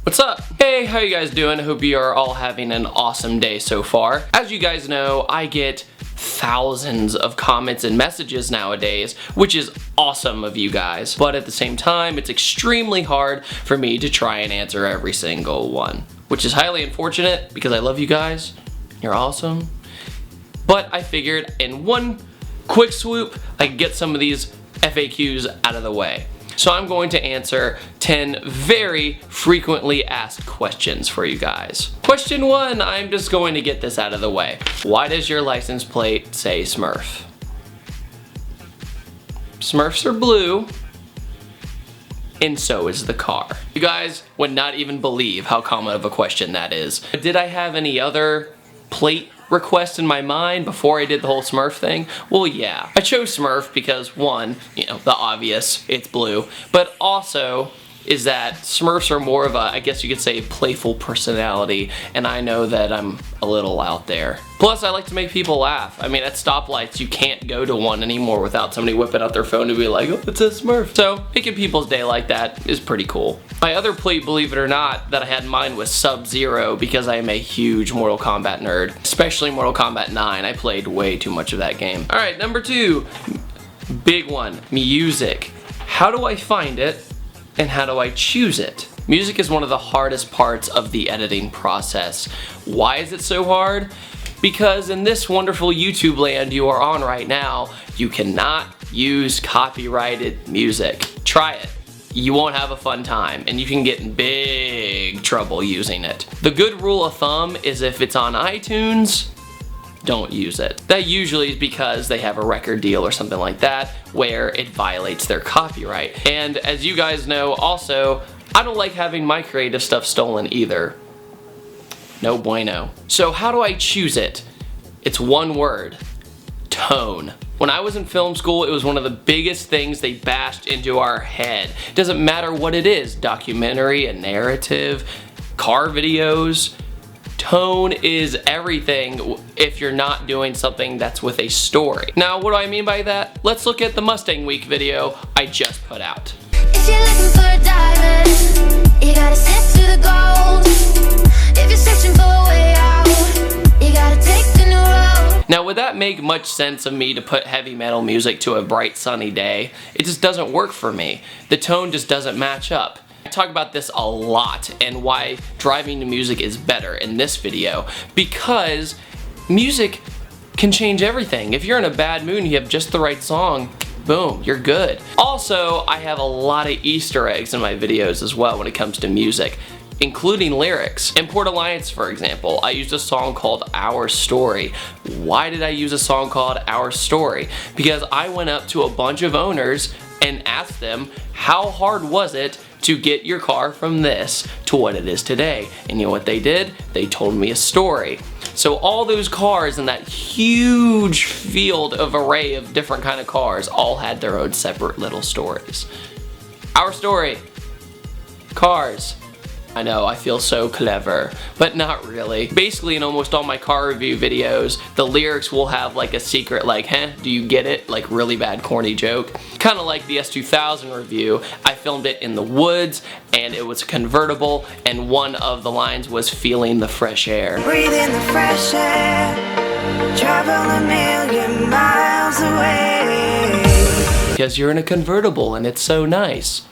What's up? Hey, how you guys doing? I hope you are all having an awesome day so far. As you guys know, I get thousands of comments and messages nowadays, which is awesome of you guys. But at the same time, it's extremely hard for me to try and answer every single one, which is highly unfortunate because I love you guys. You're awesome. But I figured in one quick swoop, I could get some of these FAQs out of the way. So I'm going to answer 10 very frequently asked questions for you guys. Question 1, I'm just going to get this out of the way. Why does your license plate say Smurf? Smurfs are blue, and so is the car. You guys would not even believe how common of a question that is. Did I have any other plate request in my mind before I did the whole Smurf thing? Well, yeah. I chose Smurf because one, you know, the obvious, it's blue, but also is that Smurfs are more of a, I guess you could say, playful personality, and I know that I'm a little out there. Plus, I like to make people laugh. I mean, at stoplights, you can't go to one anymore without somebody whipping out their phone to be like, oh, it's a Smurf. So, making people's day like that is pretty cool. My other plate, believe it or not, that I had in mind was Sub-Zero because I am a huge Mortal Kombat nerd, especially Mortal Kombat 9. I played way too much of that game. All right, number 2, big one, music. How do I find it? And how do I choose it? Music is one of the hardest parts of the editing process. Why is it so hard? Because in this wonderful YouTube land you are on right now, you cannot use copyrighted music. Try it. You won't have a fun time, and you can get in big trouble using it. The good rule of thumb is if it's on iTunes, don't use it. That usually is because they have a record deal or something like that where it violates their copyright. And as you guys know also, I don't like having my creative stuff stolen either. No bueno. So how do I choose it? It's one word: tone. When I was in film school, it was one of the biggest things they bashed into our head. It doesn't matter what it is, documentary, a narrative, car videos. Tone is everything if you're not doing something that's with a story. Now, what do I mean by that? Let's look at the Mustang Week video I just put out. If you're looking for a diamond, you gotta sift through the gold. If you're searching for a way out, you gotta take the new road. Now, would that make much sense of me to put heavy metal music to a bright sunny day? It just doesn't work for me. The tone just doesn't match up. I talk about this a lot and why driving to music is better in this video, because music can change everything. If you're in a bad mood and you have just the right song, boom, you're good. Also, I have a lot of Easter eggs in my videos as well when it comes to music, including lyrics. In Port Alliance, for example, I used a song called Our Story. Why did I use a song called Our Story? Because I went up to a bunch of owners and asked them, how hard was it to get your car from this to what it is today? And you know what they did? They told me a story. So all those cars in that huge field of array of different kind of cars all had their own separate little stories. Our story. Cars. I know, I feel so clever, but not really. Basically, in almost all my car review videos, the lyrics will have like a secret, like, do you get it? Like really bad corny joke. Kind of like the S2000 review. I filmed it in the woods, and it was convertible, and one of the lines was feeling the fresh air. Breathing the fresh air, travel a million miles away. Because you're in a convertible and it's so nice.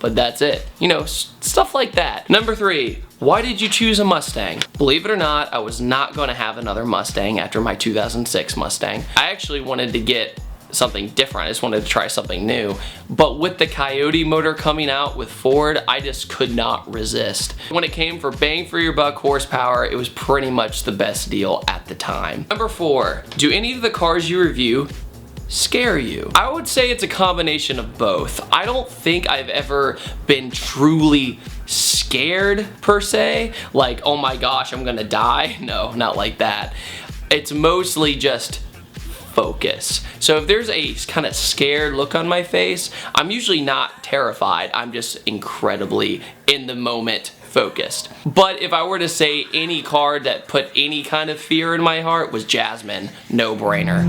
But that's it. You know, stuff like that. Number 3, why did you choose a Mustang? Believe it or not, I was not going to have another Mustang after my 2006 Mustang. I actually wanted to get something different. I just wanted to try something new. But with the Coyote motor coming out with Ford, I just could not resist. When it came for bang for your buck horsepower, it was pretty much the best deal at the time. Number 4, do any of the cars you review scare you? I would say it's a combination of both. I don't think I've ever been truly scared per se, like, oh my gosh, I'm gonna die. No, not like that. It's mostly just focus. So if there's a kind of scared look on my face, I'm usually not terrified. I'm just incredibly in the moment focused. But if I were to say any card that put any kind of fear in my heart was Jasmine, no brainer.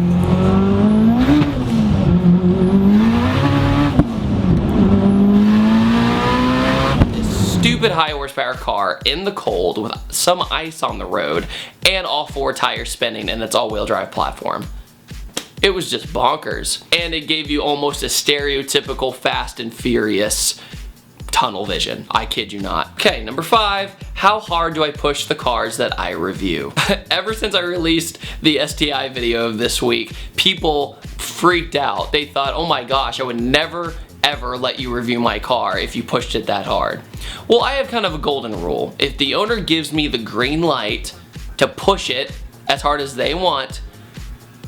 stupid high horsepower car in the cold with some ice on the road and all 4 tires spinning and its all-wheel drive platform. It was just bonkers. And it gave you almost a stereotypical Fast and Furious tunnel vision. I kid you not. Okay, number 5, how hard do I push the cars that I review? Ever since I released the STI video of this week, people freaked out. They thought, oh my gosh, I would never ever let you review my car if you pushed it that hard. Well, I have kind of a golden rule. If the owner gives me the green light to push it as hard as they want,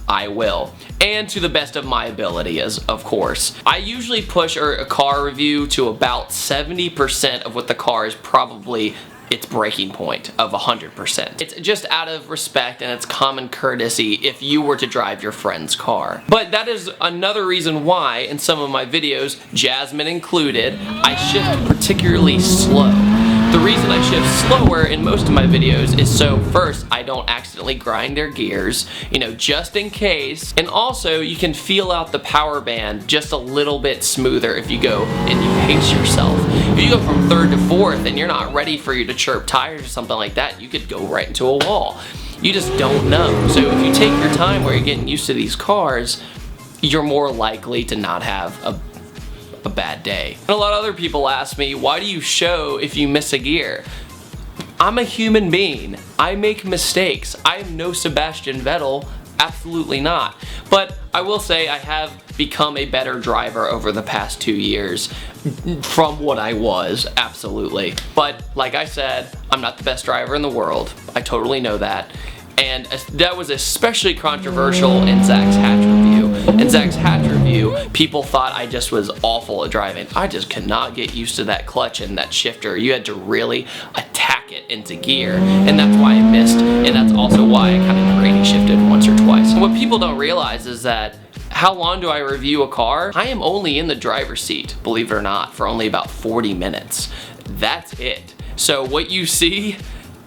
I will. And to the best of my ability, as of course. I usually push a car review to about 70% of what the car is probably its breaking point of 100%. It's just out of respect and it's common courtesy if you were to drive your friend's car. But that is another reason why in some of my videos, Jasmine included, I shift particularly slow. The reason I shift slower in most of my videos is so first, I don't accidentally grind their gears, you know, just in case. And also, you can feel out the power band just a little bit smoother if you go and you pace yourself. If you go from 3rd to 4th and you're not ready for you to chirp tires or something like that, you could go right into a wall. You just don't know. So if you take your time where you're getting used to these cars, you're more likely to not have a bad day. And a lot of other people ask me, why do you show if you miss a gear? I'm a human being. I make mistakes. I am no Sebastian Vettel. Absolutely not. But I will say I have become a better driver over the past 2 years from what I was, absolutely. But like I said, I'm not the best driver in the world. I totally know that. And that was especially controversial in Zach's hatch review. In Zach's hatch review, people thought I just was awful at driving. I just could not get used to that clutch and that shifter. You had to really attack it into gear, and that's why I missed, and that's also why I kind of granny shifted once or twice. And what people don't realize is that how long do I review a car? I am only in the driver's seat, believe it or not, for only about 40 minutes. That's it. So what you see,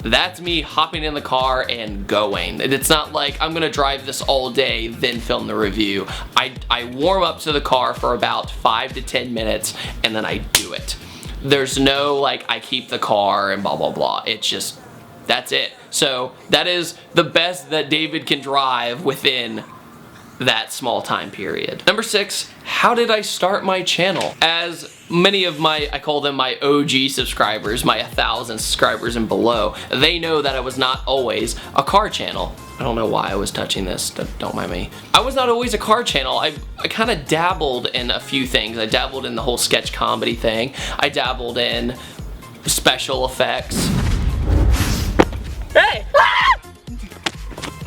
that's me hopping in the car and going. It's not like I'm gonna drive this all day, then film the review. I warm up to the car for about 5 to 10 minutes and then I do it. There's no like I keep the car and blah blah blah. It's just, that's it. So that is the best that David can drive within that small time period. Number 6, how did I start my channel? As many of my, I call them my OG subscribers, my 1,000 subscribers and below, they know that I was not always a car channel. I don't know why I was touching this, don't mind me. I was not always a car channel. I kind of dabbled in a few things. I dabbled in the whole sketch comedy thing. I dabbled in special effects. Hey!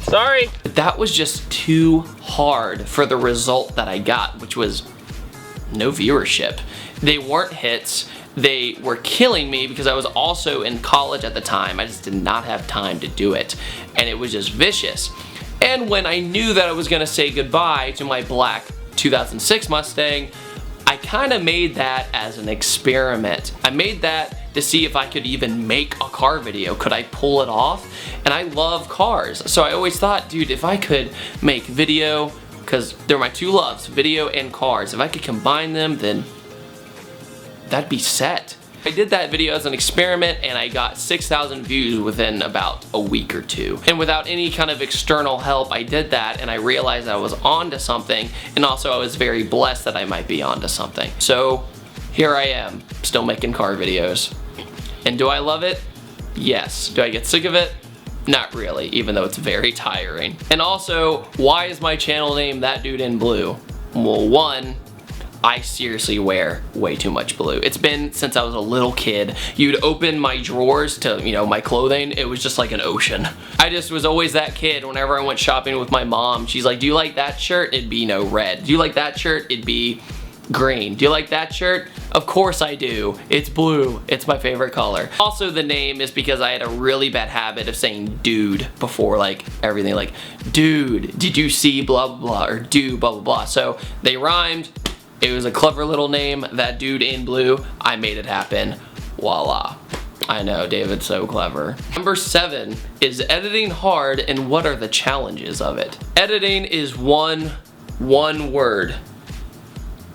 Sorry. But that was just too hard for the result that I got, which was no viewership. They weren't hits. They were killing me because I was also in college at the time. I just did not have time to do it. And it was just vicious. And when I knew that I was gonna say goodbye to my black 2006 Mustang, I kind of made that as an experiment. I made that to see if I could even make a car video. Could I pull it off? And I love cars. So I always thought, dude, if I could make video, because they're my two loves, video and cars. If I could combine them, then that'd be set. I did that video as an experiment and I got 6,000 views within about a week or two. And without any kind of external help, I did that and I realized I was onto something, and also I was very blessed that I might be onto something. So here I am, still making car videos. And do I love it? Yes. Do I get sick of it? Not really, even though it's very tiring. And also, why is my channel name Thatdudeinblue? Well, one, I seriously wear way too much blue. It's been since I was a little kid. You'd open my drawers to, you know, my clothing, it was just like an ocean. I just was always that kid. Whenever I went shopping with my mom, she's like, do you like that shirt? It'd be, you know, red. Do you like that shirt? It'd be green. Do you like that shirt? Of course I do. It's blue. It's my favorite color. Also, the name is because I had a really bad habit of saying dude before like everything, like dude, did you see blah blah blah, or do blah blah blah. So they rhymed. It was a clever little name, Thatdudeinblue. I made it happen. Voila. I know, David's so clever. Number 7, is editing hard and what are the challenges of it? Editing is one word.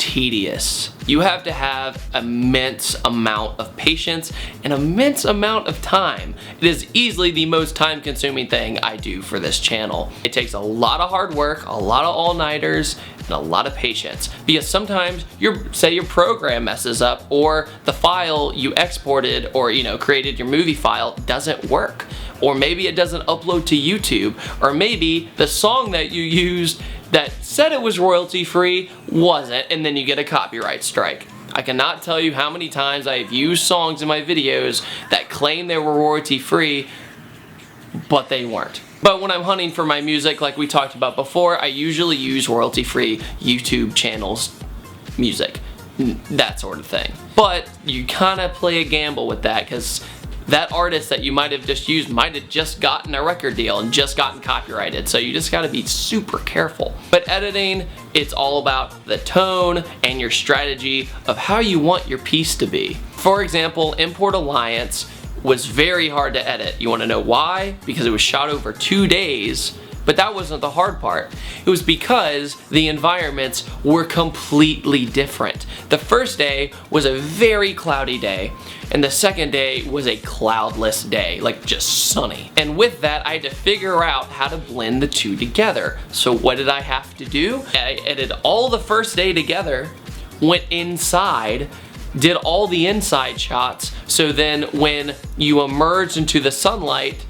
tedious. You have to have immense amount of patience and immense amount of time. It is easily the most time-consuming thing I do for this channel. It takes a lot of hard work, a lot of all-nighters, and a lot of patience, because sometimes say your program messes up, or the file you exported or created your movie file doesn't work, or maybe it doesn't upload to YouTube, or maybe the song that you used that said it was royalty free wasn't, and then you get a copyright strike. I cannot tell you how many times I've used songs in my videos that claim they were royalty free, but they weren't. But when I'm hunting for my music, like we talked about before, I usually use royalty-free YouTube channels music, that sort of thing. But you kind of play a gamble with that, because that artist that you might have just used might have just gotten a record deal and just gotten copyrighted, so you just gotta be super careful. But editing, it's all about the tone and your strategy of how you want your piece to be. For example, Import Alliance was very hard to edit. You want to know why? Because it was shot over 2 days, but that wasn't the hard part. It was because the environments were completely different. The first day was a very cloudy day, and the second day was a cloudless day, like just sunny. And with that, I had to figure out how to blend the two together. So what did I have to do? I edited all the first day together, went inside, did all the inside shots, so then when you emerged into the sunlight,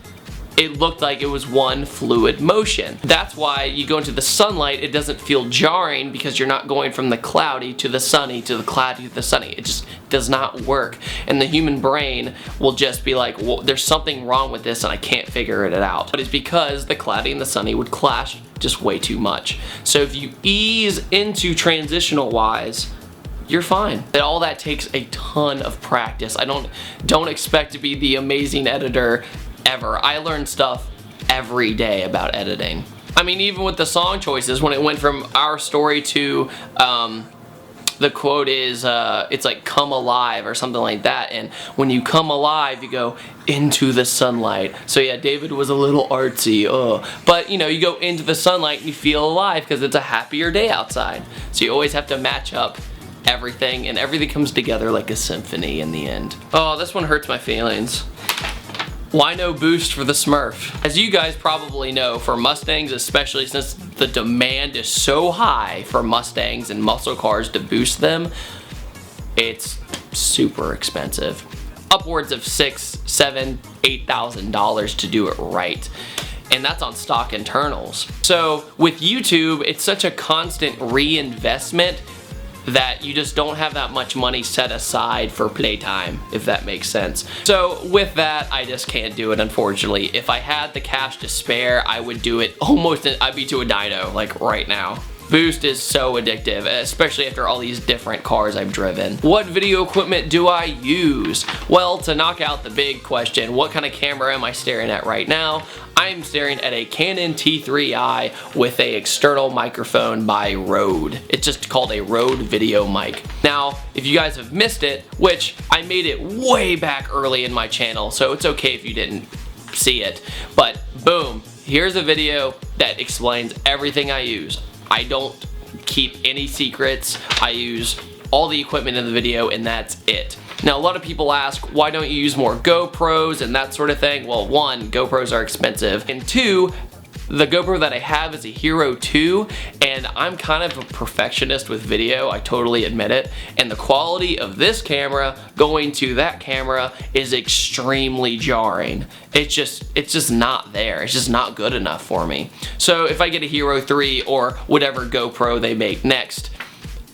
it looked like it was one fluid motion. That's why you go into the sunlight, it doesn't feel jarring, because you're not going from the cloudy to the sunny to the cloudy to the sunny. It just does not work. And the human brain will just be like, well, there's something wrong with this and I can't figure it out. But it's because the cloudy and the sunny would clash just way too much. So if you ease into transitional wise, you're fine. And all that takes a ton of practice. I don't expect to be the amazing editor ever. I learn stuff every day about editing. I mean, even with the song choices, when it went from Our Story to the quote is it's like come alive or something like that, and when you come alive you go into the sunlight. So yeah, David was a little artsy, but you go into the sunlight and you feel alive because it's a happier day outside. So you always have to match up everything, and everything comes together like a symphony in the end. Oh, this one hurts my feelings. Why no boost for the Smurf? As you guys probably know, for Mustangs, especially since the demand is so high for Mustangs and muscle cars to boost them, it's super expensive. Upwards of $6,000, $7,000, $8,000 to do it right. And that's on stock internals. So with YouTube, it's such a constant reinvestment that you just don't have that much money set aside for playtime, if that makes sense. So with that, I just can't do it, unfortunately. If I had the cash to spare, I would do it I'd be to a dyno, like right now. Boost is so addictive, especially after all these different cars I've driven. What video equipment do I use? Well, to knock out the big question, what kind of camera am I staring at right now? I'm staring at a Canon T3i with a external microphone by Rode. It's just called a Rode video mic. Now, if you guys have missed it, which I made it way back early in my channel, so it's okay if you didn't see it, but boom, here's a video that explains everything I use. I don't keep any secrets. I use all the equipment in the video and that's it. Now a lot of people ask, why don't you use more GoPros and that sort of thing? Well, one, GoPros are expensive, and two, the GoPro that I have is a Hero 2, and I'm kind of a perfectionist with video, I totally admit it, and the quality of this camera going to that camera is extremely jarring. It's just not there. It's just not good enough for me. So if I get a Hero 3 or whatever GoPro they make next,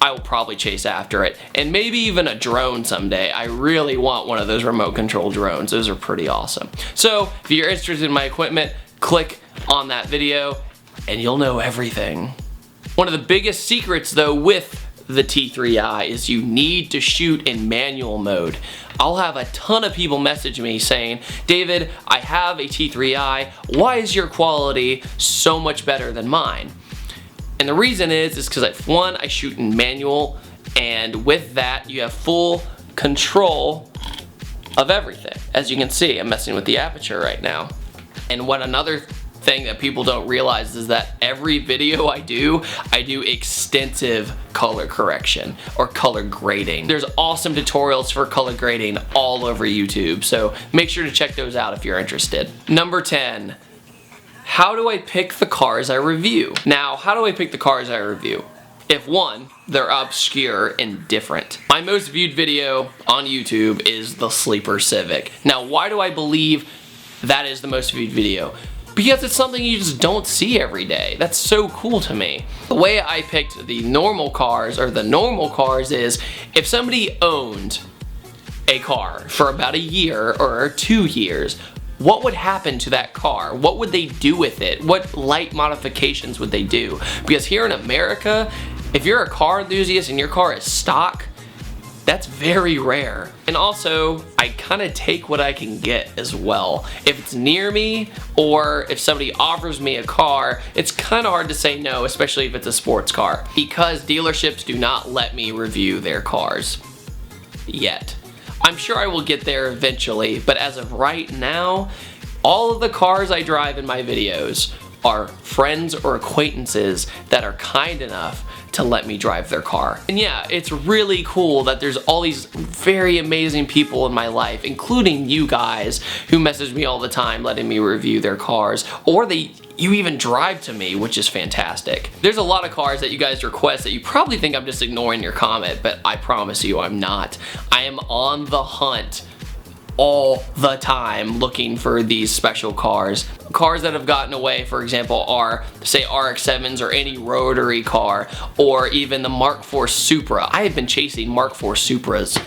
I will probably chase after it. And maybe even a drone someday. I really want one of those remote control drones. Those are pretty awesome. So if you're interested in my equipment, click on that video and you'll know everything. One of the biggest secrets though with the T3i is you need to shoot in manual mode. I'll have a ton of people message me saying, David, I have a T3i, why is your quality so much better than mine? And the reason is because one, I shoot in manual, and with that you have full control of everything. As you can see, I'm messing with the aperture right now. And what another thing that people don't realize is that every video I do extensive color correction or color grading. There's awesome tutorials for color grading all over YouTube, so make sure to check those out if you're interested. Number 10, how do I pick the cars I review? Now, how do I pick the cars I review? If one, they're obscure and different. My most viewed video on YouTube is the Sleeper Civic. Now, why do I believe that is the most viewed video? Because it's something you just don't see every day. That's so cool to me. The way I picked the normal cars is if somebody owned a car for about a year or 2 years, what would happen to that car? What would they do with it? What light modifications would they do? Because here in America, if you're a car enthusiast and your car is stock, that's very rare. And also, I kind of take what I can get as well. If it's near me or if somebody offers me a car, it's kind of hard to say no, especially if it's a sports car, because dealerships do not let me review their cars yet. I'm sure I will get there eventually, but as of right now, all of the cars I drive in my videos are friends or acquaintances that are kind enough to let me drive their car. And yeah, it's really cool that there's all these very amazing people in my life, including you guys, who message me all the time letting me review their cars, or you even drive to me, which is fantastic. There's a lot of cars that you guys request that you probably think I'm just ignoring your comment, but I promise you I'm not. I am on the hunt all the time looking for these special cars. Cars that have gotten away, for example, are, say, RX-7s or any rotary car, or even the Mark IV Supra. I have been chasing Mark IV Supras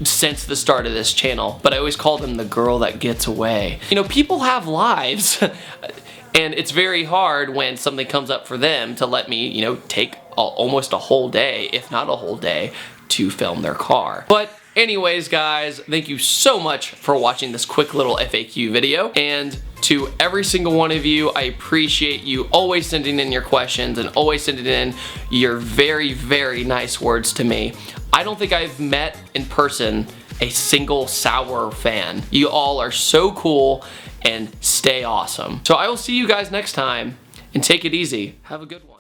since the start of this channel, but I always call them the girl that gets away. You know, people have lives, and it's very hard when something comes up for them to let me, you know, take almost a whole day, if not a whole day, to film their car. But anyways, guys, thank you so much for watching this quick little FAQ video, and to every single one of you, I appreciate you always sending in your questions and always sending in your very, very nice words to me. I don't think I've met in person a single sour fan. You all are so cool, and stay awesome. So I will see you guys next time, and take it easy. Have a good one.